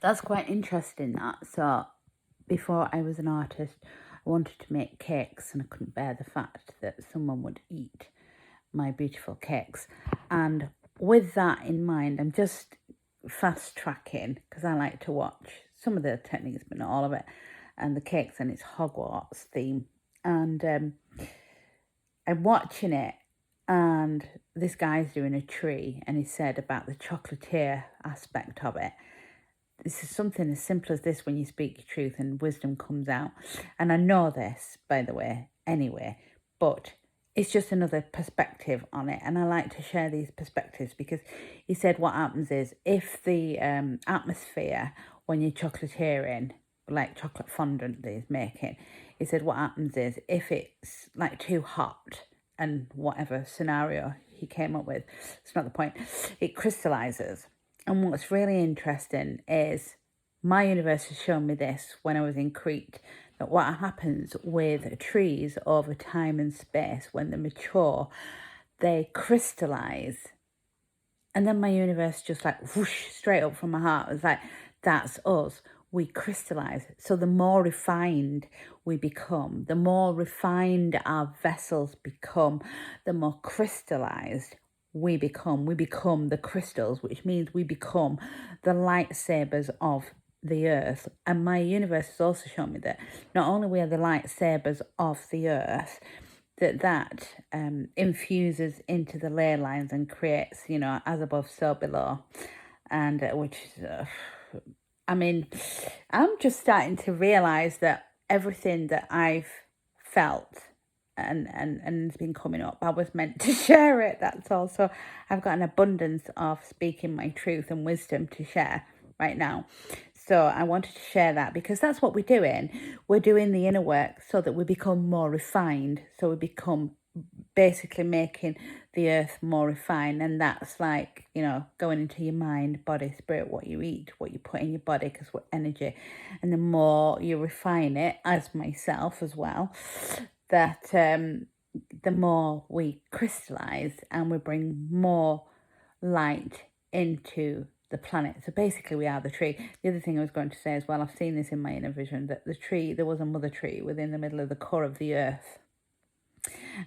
That's quite interesting, that. So, before I was an artist, I wanted to make cakes and I couldn't bear the fact that someone would eat my beautiful cakes. And with that in mind, I'm just fast tracking because I like to watch some of the techniques, but not all of it, and the cakes and its Hogwarts theme. And I'm watching it, and this guy's doing a tree, and he said about the chocolatier aspect of it. This is something as simple as this: when you speak your truth and wisdom comes out. And I know this, by the way, anyway, but it's just another perspective on it. And I like to share these perspectives because he said what happens is if the atmosphere when you're chocolatiering, like chocolate fondant that he's making, he said what happens is if it's like too hot and whatever scenario he came up with, it's not the point, it crystallizes. And what's really interesting is my universe has shown me this when I was in Crete, that what happens with trees over time and space, when they mature, they crystallize. And then my universe just like whoosh straight up from my heart. It was like, that's us. We crystallize. So the more refined we become, the more refined our vessels become, the more crystallized we become. We become the crystals, which means we become the lightsabers of the earth. And my universe has also shown me that not only we are the lightsabers of the earth, that infuses into the ley lines and creates, as above, so below. And which is, I mean, I'm just starting to realize that everything that I've felt and it's been coming up, I was meant to share it. That's all. So I've got an abundance of speaking my truth and wisdom to share right now. So I wanted to share that because that's what we're doing. We're doing the inner work so that we become more refined. So we become basically making the earth more refined. And that's like, going into your mind, body, spirit, what you eat, what you put in your body, because we're energy. And the more you refine it, as myself as well, that the more we crystallize and we bring more light into the planet. So basically, we are the tree. The other thing I was going to say as well, I've seen this in my inner vision, that the tree, there was a mother tree within the middle of the core of the earth.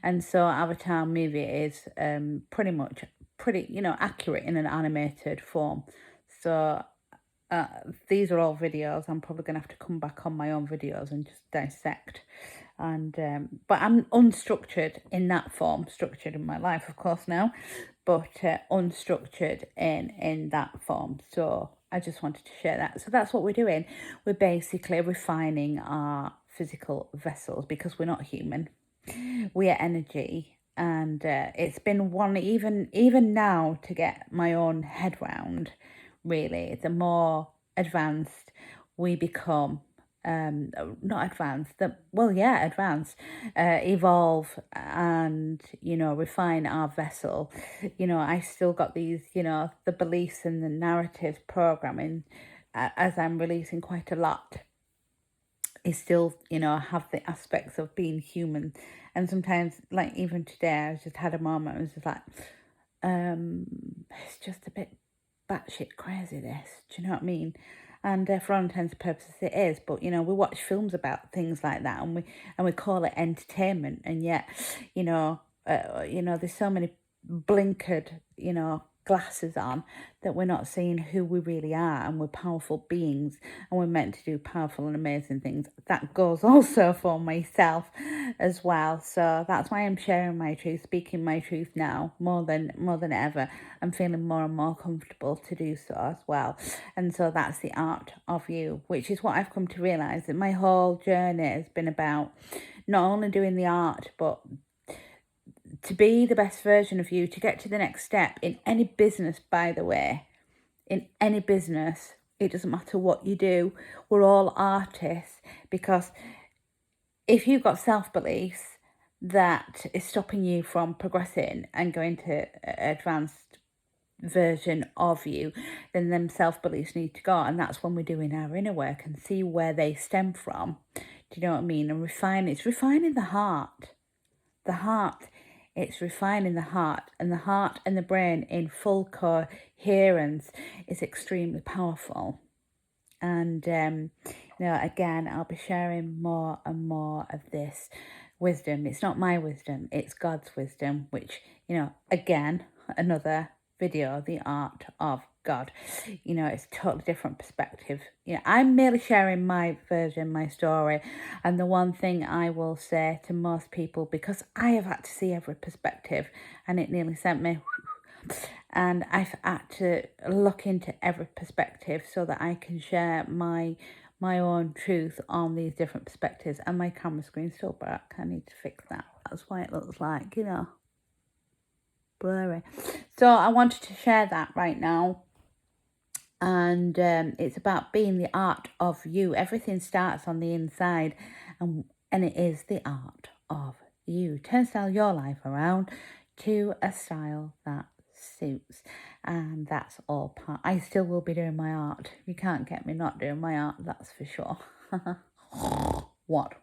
And so Avatar movie is pretty accurate in an animated form. So these are all videos. I'm probably going to have to come back on my own videos and just dissect. And but I'm unstructured in that form, structured in my life, of course, now, but unstructured in that form. So I just wanted to share that. So that's what we're doing. We're basically refining our physical vessels because we're not human. We are energy. And it's been one, even now, to get my own head round, really. The more advanced we become, not advanced, advanced, evolve and, refine our vessel. I still got these, the beliefs and the narrative programming, as I'm releasing quite a lot, is still, have the aspects of being human. And sometimes, like even today, I just had a moment, I was just like, it's just a bit batshit crazy, this. Do you know what I mean? And for all intents and purposes, it is. But we watch films about things like that, and we call it entertainment, and yet, there's so many blinkered, glasses on, that we're not seeing who we really are, and we're powerful beings, and we're meant to do powerful and amazing things. That goes also for myself as well. So that's why I'm sharing my truth, speaking my truth now more than ever. I'm feeling more and more comfortable to do so as well. And so that's the art of you, which is what I've come to realize, that my whole journey has been about not only doing the art, but to be the best version of you, to get to the next step in any business, by the way. In any business, it doesn't matter what you do, we're all artists, because if you've got self-beliefs that is stopping you from progressing and going to advanced version of you, then them self-beliefs need to go. And that's when we're doing our inner work and see where they stem from. Do you know what I mean? And it's refining the heart. It's refining the heart, and the heart and the brain in full coherence is extremely powerful. And, again, I'll be sharing more and more of this wisdom. It's not my wisdom, it's God's wisdom, which, again, another video, the art of God. It's a totally different perspective. I'm merely sharing my version, my story. And the one thing I will say to most people, because I have had to see every perspective, and it nearly sent me, and I've had to look into every perspective so that I can share my own truth on these different perspectives. And my camera screen's still black. I need to fix that. That's why it looks like, blurry. So I wanted to share that right now. And it's about being the art of you. Everything starts on the inside, and it is the art of you. Turnstile your life around to a style that suits. And that's all part. I still will be doing my art. You can't get me not doing my art, that's for sure. What?